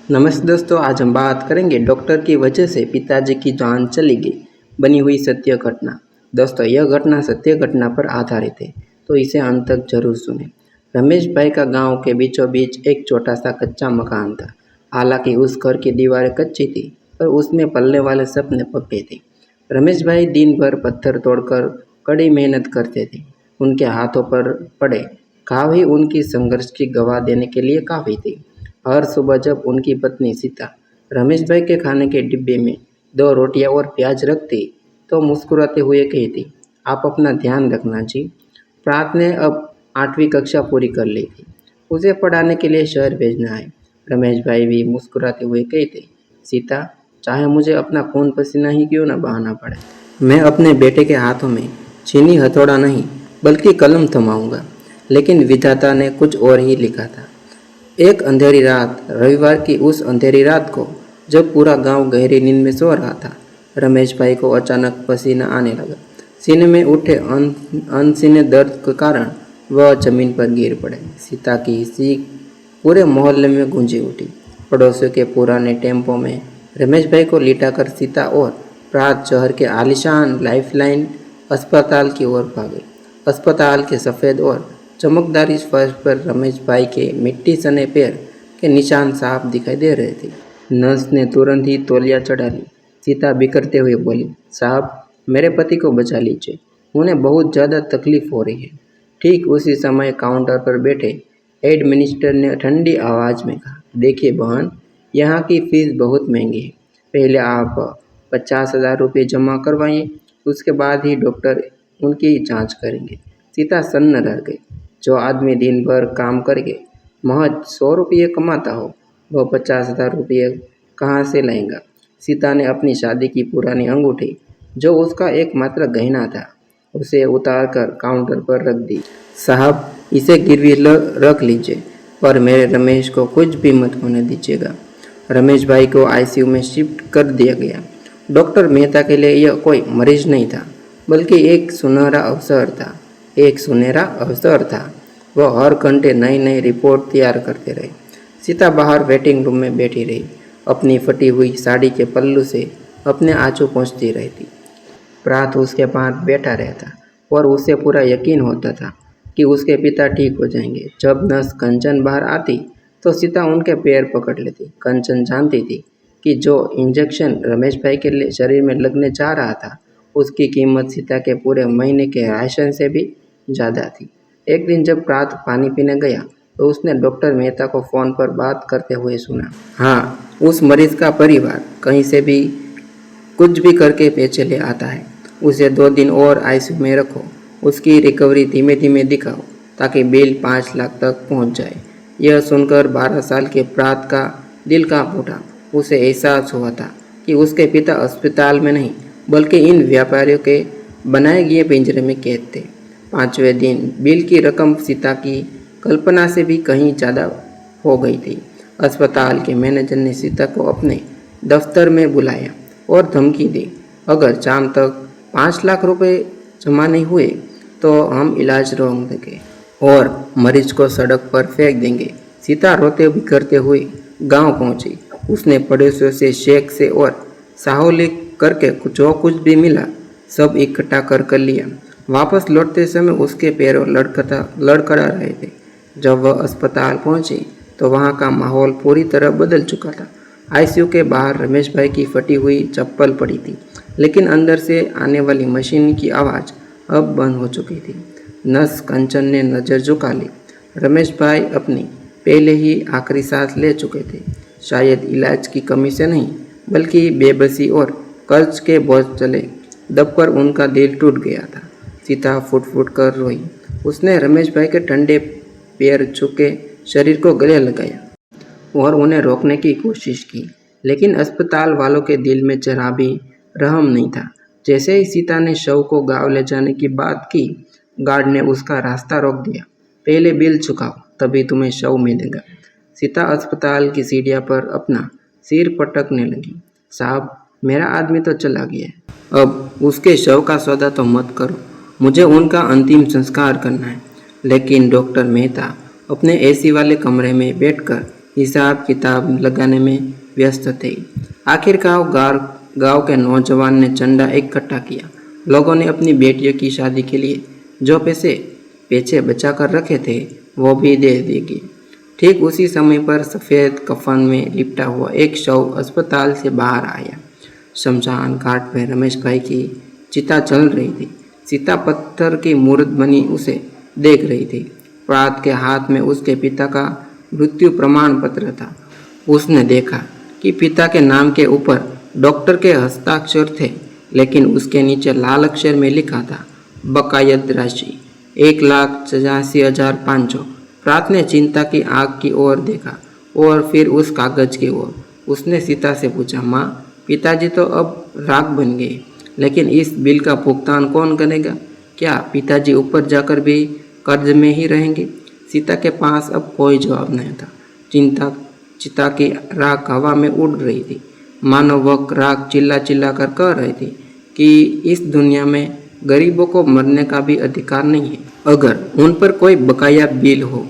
नमस्ते दोस्तों, आज हम बात करेंगे डॉक्टर की वजह से पिताजी की जान चली गई, बनी हुई सत्य घटना। दोस्तों, यह घटना सत्य घटना पर आधारित है, तो इसे अंत तक जरूर सुनें। रमेश भाई का गांव के बीचों बीच एक छोटा सा कच्चा मकान था। हालांकि उस घर की दीवारें कच्ची थी, पर उसमें पलने वाले सपने पक्के थे। रमेश भाई दिन भर पत्थर तोड़कर कड़ी मेहनत करते थे। उनके हाथों पर पड़े घाव ही उनकी संघर्ष की गवाह देने के लिए काफ़ी थी। हर सुबह जब उनकी पत्नी सीता रमेश भाई के खाने के डिब्बे में 2 रोटियां और प्याज रखती, तो मुस्कुराते हुए कहती, आप अपना ध्यान रखना जी। प्रात ने अब 8वीं कक्षा पूरी कर ली थी। उसे पढ़ाने के लिए शहर भेजना है। रमेश भाई भी मुस्कुराते हुए कहते, सीता, चाहे मुझे अपना खून पसीना ही क्यों न बहाना पड़े, मैं अपने बेटे के हाथों में चीनी हथौड़ा नहीं बल्कि कलम थमाऊंगा। लेकिन विधाता ने कुछ और ही लिखा था। एक अंधेरी रात, रविवार की उस अंधेरी रात को, जब पूरा गांव गहरी नींद में सो रहा था, रमेश भाई को अचानक पसीना आने लगा। सीने में उठे अनसीने दर्द के कारण वह जमीन पर गिर पड़े। सीता की चीख पूरे मोहल्ले में गूंजी उठी। पड़ोसियों के पुराने टेम्पो में रमेश भाई को लिटाकर सीता और प्रात शहर के आलीशान लाइफलाइन अस्पताल की ओर भागे। अस्पताल के सफ़ेद और चमकदार इस फर्श पर रमेश भाई के मिट्टी सने पैर के निशान साफ दिखाई दे रहे थे। नर्स ने तुरंत ही तौलिया चढ़ा ली। सीता बिखरते हुए बोली, साहब, मेरे पति को बचा लीजिए, उन्हें बहुत ज़्यादा तकलीफ हो रही है। ठीक उसी समय काउंटर पर बैठे हेड मिनिस्टर ने ठंडी आवाज़ में कहा, देखिए बहन, यहाँ की फीस बहुत महंगी है। पहले आप 50,000 रुपये जमा करवाइए, उसके बाद ही डॉक्टर उनकी जांच करेंगे। सीता सन्न रह गई। जो आदमी दिन भर काम करके महज 100 रुपये कमाता हो, वह 50,000 रुपये कहाँ से लाएगा। सीता ने अपनी शादी की पुरानी अंगूठी, जो उसका एकमात्र गहना था, उसे उतारकर काउंटर पर रख दी। साहब, इसे गिरवी रख लीजिए, पर मेरे रमेश को कुछ भी मत होने दीजिएगा। रमेश भाई को आईसीयू में शिफ्ट कर दिया गया। डॉक्टर मेहता के लिए यह कोई मरीज नहीं था, बल्कि एक सुनहरा अवसर था। एक सुनहरा अवसर था। वह हर घंटे नई नई रिपोर्ट तैयार करते रहे। सीता बाहर वेटिंग रूम में बैठी रही, अपनी फटी हुई साड़ी के पल्लू से अपने आंचू पोंछती रहती। प्रात उसके पास बैठा रहता और उसे पूरा यकीन होता था कि उसके पिता ठीक हो जाएंगे। जब नर्स कंचन बाहर आती, तो सीता उनके पैर पकड़ लेती। कंचन जानती थी कि जो इंजेक्शन रमेश भाई के शरीर में लगने जा रहा था, उसकी कीमत सीता के पूरे महीने के राशन से भी ज़्यादा थी। एक दिन जब प्रात पानी पीने गया, तो उसने डॉक्टर मेहता को फ़ोन पर बात करते हुए सुना। हाँ, उस मरीज का परिवार कहीं से भी कुछ भी करके पैसे ले आता है। उसे 2 दिन और आईसीयू में रखो, उसकी रिकवरी धीमे धीमे दिखाओ, ताकि बिल 5 लाख तक पहुंच जाए। यह सुनकर 12 साल के प्रात का दिल कांप उठा। उसे एहसास हुआ था कि उसके पिता अस्पताल में नहीं, बल्कि इन व्यापारियों के बनाए गए पिंजरे में कैद थे। 5वें दिन बिल की रकम सीता की कल्पना से भी कहीं ज़्यादा हो गई थी। अस्पताल के मैनेजर ने सीता को अपने दफ्तर में बुलाया और धमकी दी, अगर शाम तक 5 लाख रुपए जमा नहीं हुए, तो हम इलाज रोक देंगे और मरीज को सड़क पर फेंक देंगे। सीता रोते बिखरते हुए गांव पहुंची। उसने पड़ोसियों से, शेख से और साहौलिक करके जो कुछ भी मिला, सब इकट्ठा कर लिया। वापस लौटते समय उसके पैरों लड़खड़ा रहे थे। जब वह अस्पताल पहुंची, तो वहां का माहौल पूरी तरह बदल चुका था। आईसीयू के बाहर रमेश भाई की फटी हुई चप्पल पड़ी थी, लेकिन अंदर से आने वाली मशीन की आवाज़ अब बंद हो चुकी थी। नर्स कंचन ने नज़र झुका ली। रमेश भाई अपनी पहले ही आखिरी सांस ले चुके थे। शायद इलाज की कमी से नहीं, बल्कि बेबसी और कर्ज के बोझ चले दबकर उनका दिल टूट गया था। सीता फुट फुट कर रोई। उसने रमेश भाई के ठंडे पैर छूके शरीर को गले लगाया और उन्हें रोकने की कोशिश की, लेकिन अस्पताल वालों के दिल में जरा भी रहम नहीं था। जैसे ही सीता ने शव को गांव ले जाने की बात की, गार्ड ने उसका रास्ता रोक दिया। पहले बिल चुकाओ, तभी तुम्हें शव मिलेगा। सीता अस्पताल की सीढ़ियाँ पर अपना सिर पटकने लगी। साहब, मेरा आदमी तो चला गया है, अब उसके शव का सौदा तो मत करो, मुझे उनका अंतिम संस्कार करना है। लेकिन डॉक्टर मेहता अपने एसी वाले कमरे में बैठकर हिसाब किताब लगाने में व्यस्त थे। आखिरकार गांव के नौजवान ने चंदा इकट्ठा किया। लोगों ने अपनी बेटियों की शादी के लिए जो पैसे बचा कर रखे थे वो भी दे दिए। ठीक उसी समय पर सफ़ेद कफन में लिपटा हुआ एक शव अस्पताल से बाहर आया। शमशान घाट में रमेश भाई की चिता जल रही थी। सीता पत्थर की मूर्त बनी उसे देख रही थी। प्रात के हाथ में उसके पिता का मृत्यु प्रमाण पत्र था। उसने देखा कि पिता के नाम के ऊपर डॉक्टर के हस्ताक्षर थे, लेकिन उसके नीचे लाल अक्षर में लिखा था बकायद राशि 1,85,500। प्रात ने चिंता की आग की ओर देखा और फिर उस कागज की ओर। उसने सीता से पूछा, माँ, पिताजी तो अब राख बन गए, लेकिन इस बिल का भुगतान कौन करेगा? क्या पिताजी ऊपर जाकर भी कर्ज में ही रहेंगे? सीता के पास अब कोई जवाब नहीं था। चिता की राख हवा में उड़ रही थी, मानो वह राख चिल्ला चिल्ला कर कह रही थी कि इस दुनिया में गरीबों को मरने का भी अधिकार नहीं है अगर उन पर कोई बकाया बिल हो।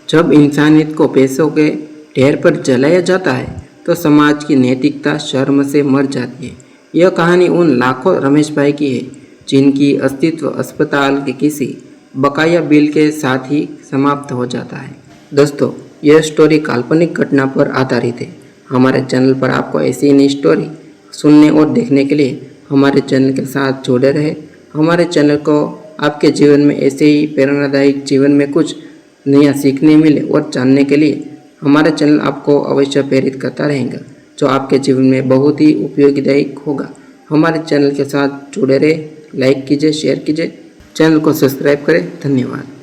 जब इंसानियत को पैसों के ढेर पर जलाया जाता है तो समाज की नैतिकता शर्म से मर जाती है। यह कहानी उन लाखों रमेश भाई की है जिनकी अस्तित्व अस्पताल के किसी बकाया बिल के साथ ही समाप्त हो जाता है। दोस्तों, यह स्टोरी काल्पनिक घटना पर आधारित है। हमारे चैनल पर आपको ऐसी नई स्टोरी सुनने और देखने के लिए हमारे चैनल के साथ जुड़े रहे। हमारे चैनल को आपके जीवन में ऐसे ही प्रेरणादायक जीवन में कुछ नया सीखने मिले और जानने के लिए हमारा चैनल आपको अवश्य प्रेरित करता रहेगा, जो आपके जीवन में बहुत ही उपयोगीदायक होगा। हमारे चैनल के साथ जुड़े रहे, लाइक कीजिए, शेयर कीजिए, चैनल को सब्सक्राइब करें। धन्यवाद।